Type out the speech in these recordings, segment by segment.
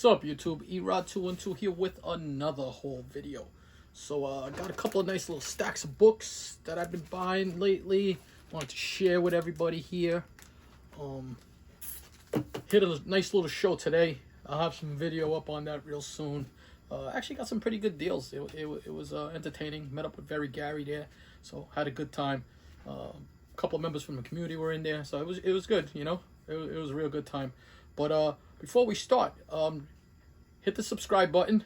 What's up, YouTube? Erod212 here with another haul video. So I got a couple of nice little stacks of books that I've been buying lately. Wanted to share with everybody here. Hit a nice little show today. I'll have some video up on that real soon. Actually got some pretty good deals. It was entertaining. Met up with Gary there, so had a good time. A couple of members from the community were in there, so it was good. You know, it was a real good time. But before we start, hit the subscribe button.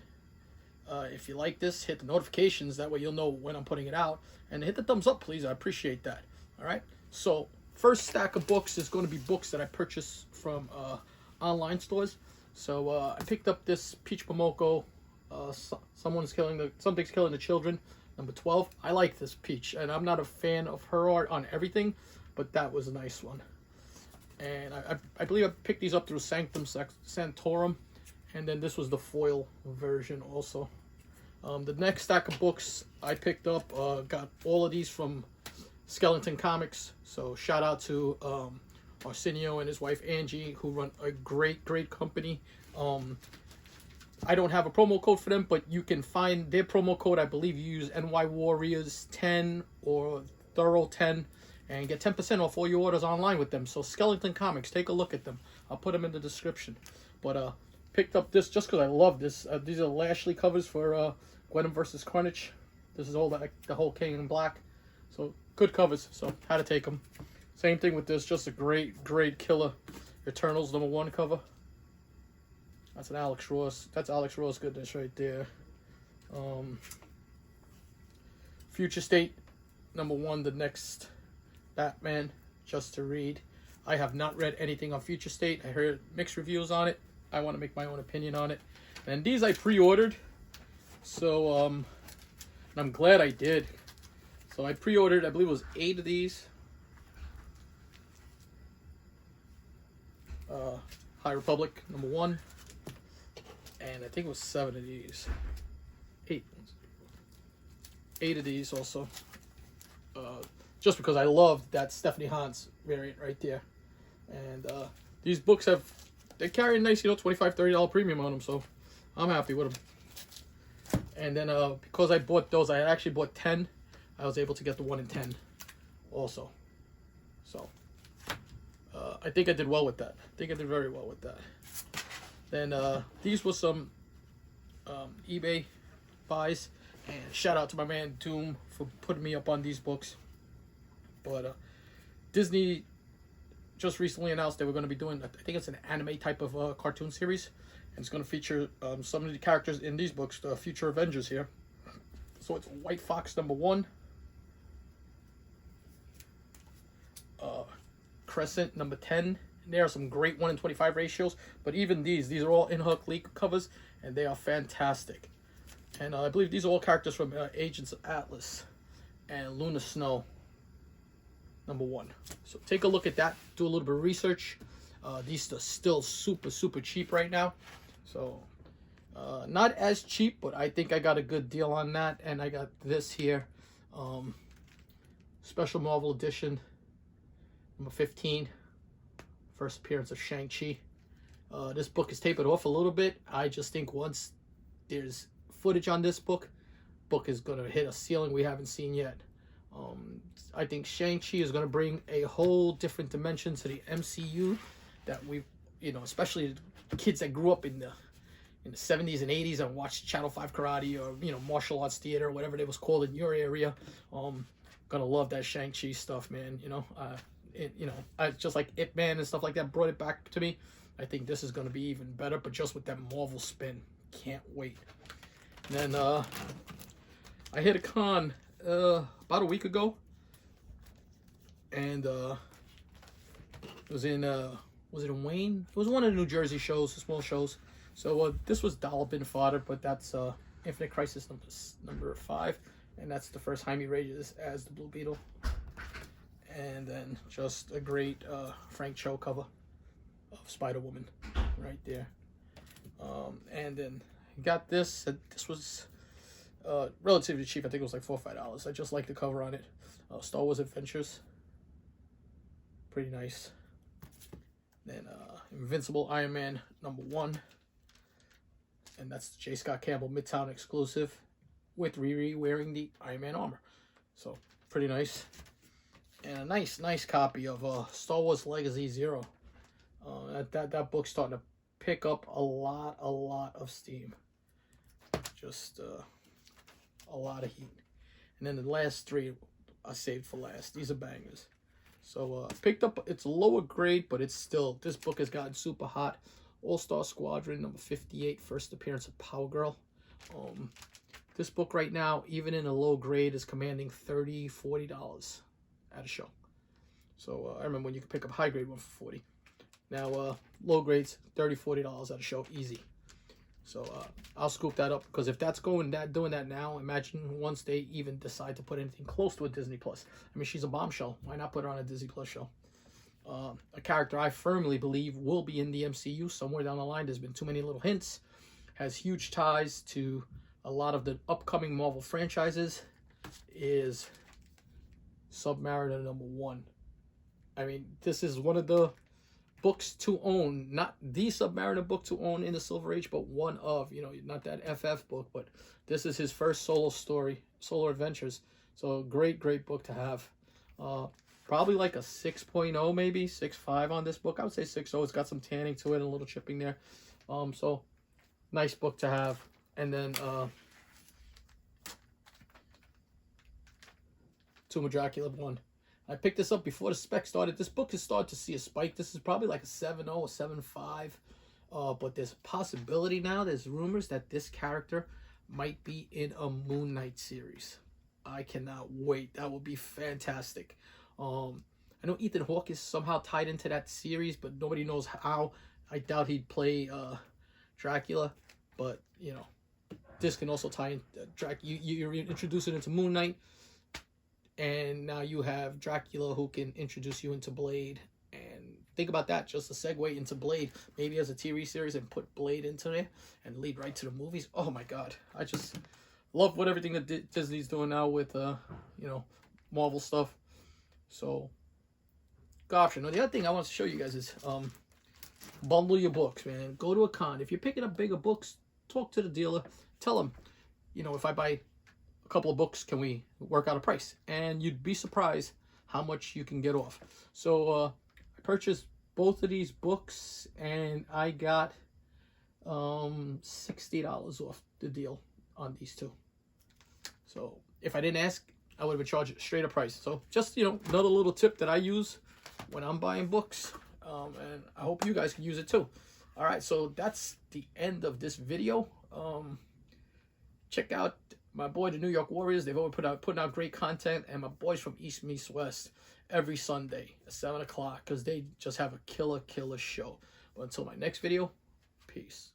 If you like this, hit the notifications. That way you'll know when I'm putting it out. And hit the thumbs up, please. I appreciate that. All right. So first stack of books is going to be books that I purchased from online stores. So I picked up this Peach Pomoko. Something's killing the children. Number 12. I like this Peach, and I'm not a fan of her art on everything, but that was a nice one. And I believe I picked these up through Sanctum Sanctorum, and then this was the foil version also. The next stack of books I picked up, got all of these from Skeleton Comics. So shout out to Arsenio and his wife Angie, who run a great company. I don't have a promo code for them, but you can find their promo code. I believe you use NY Warriors 10 or Thorough 10 and get 10% off all your orders online with them. So Skeleton Comics, take a look at them. I'll put them in the description. But picked up this just because I love this. These are Lashley covers for Gwen vs. Carnage. This is all the whole King in Black. So good covers, so had to take them. Same thing with this, just a great killer Eternals #1 cover. That's an Alex Ross. That's Alex Ross goodness right there. Future State #1, the next Batman, just to read. I have not read anything on Future State. I heard mixed reviews on it. I want to make my own opinion on it. And these I pre-ordered. So, and I'm glad I did. So I pre-ordered, I believe it was 8 of these. High Republic #1. And I think it was 7 of these. 8 of these also. Just because I love that Stephanie Hans variant right there. And these books they carry a nice, $25, $30 premium on them, so I'm happy with them. And then because I bought those, I actually bought 10. I was able to get the 1 in 10 also. So I think I did well with that. I think I did very well with that. Then these were some eBay buys, and shout out to my man Doom for putting me up on these books. But Disney just recently announced they were going to be doing, I think it's an anime type of cartoon series, and it's going to feature some of the characters in these books, the future Avengers here. So it's White Fox #1, Crescent #10. There are some great 1 in 25 ratios, but even these are all in-hook leak covers, and they are fantastic. And I believe these are all characters from Agents of Atlas and Luna Snow #1. So take a look at that, do a little bit of research. These are still super cheap right now, so not as cheap, but I think I got a good deal on that. And I got this here, Special Marvel Edition #15, first appearance of Shang-Chi. This book is tapered off a little bit. I just think once there's footage on this book is going to hit a ceiling we haven't seen yet. I think Shang-Chi is going to bring a whole different dimension to the MCU that we've, especially the kids that grew up in the 70s and 80s and watched Channel 5 karate or, martial arts theater or whatever it was called in your area. Gonna love that Shang-Chi stuff, man. I just like Ip Man and stuff like that brought it back to me. I think this is going to be even better, but just with that Marvel spin. Can't wait. And then I hit a con about a week ago, and it was in was it in Wayne? It was one of the New Jersey shows, the small shows. So this was dollar bin fodder, but that's Infinite Crisis number 5, and that's the first Jaime Reyes as the Blue Beetle. And then just a great Frank Cho cover of Spider-Woman right there. And then got this. This was relatively cheap. I think it was like $4 or $5. I just like the cover on it. Star Wars Adventures. Pretty nice. Then Invincible Iron Man #1. and that's the J. Scott Campbell Midtown exclusive with Riri wearing the Iron Man armor. So pretty nice. And a nice copy of Star Wars Legacy Zero. That book's starting to pick up a lot of steam. Just a lot of heat. And then the last three I saved for last. These are bangers. So picked up, it's a lower grade, but it's still, this book has gotten super hot. All-Star Squadron number 58, first appearance of Power Girl. This book right now, even in a low grade, is commanding $30, $40 at a show. So I remember when you could pick up high grade one for $40. Now low grades, $30, $40 at a show, easy. So I'll scoop that up, because if that's doing that now, imagine once they even decide to put anything close to a Disney Plus. I mean, she's a bombshell. Why not put her on a Disney Plus show? A character I firmly believe will be in the MCU somewhere down the line. There's been too many little hints. Has huge ties to a lot of the upcoming Marvel franchises. Is Submariner #1. I mean, this is one of the books to own, not the Submariner book to own in the Silver Age, but one of, you know, not that FF book, but this is his first solo story, solo adventures. So great book to have. Probably like a 6.0, maybe 6.5 on this book. I would say 6.0. It's got some tanning to it and a little chipping there. So nice book to have. And then Tomb of Dracula 1. I picked this up before the spec started. This book has started to see a spike. This is probably like a 7.0 or 7.5. But there's a possibility now. There's rumors that this character might be in a Moon Knight series. I cannot wait. That would be fantastic. I know Ethan Hawke is somehow tied into that series, but nobody knows how. I doubt he'd play Dracula, but you know, this can also tie in you're introducing into Moon Knight, and now you have Dracula who can introduce you into Blade. And think about that, just a segue into Blade, maybe as a TV series, and put Blade into there and lead right to the movies. Oh my God, I just love everything that Disney's doing now with you know, Marvel stuff. So, gosh, you know, the other thing I want to show you guys is bundle your books, man. Go to a con. If you're picking up bigger books, talk to the dealer. Tell them, you know, if I buy a couple of books, can we work out a price? And you'd be surprised how much you can get off. So I purchased both of these books, and I got $60 off the deal on these two. So if I didn't ask, I would have been charged straight up price. So just, you know, another little tip that I use when I'm buying books. And I hope you guys can use it too. All right, so that's the end of this video. Check out my boy, the New York Warriors. They've always putting out great content. And my boys from East Meets West every Sunday at 7 o'clock, because they just have a killer show. But until my next video, peace.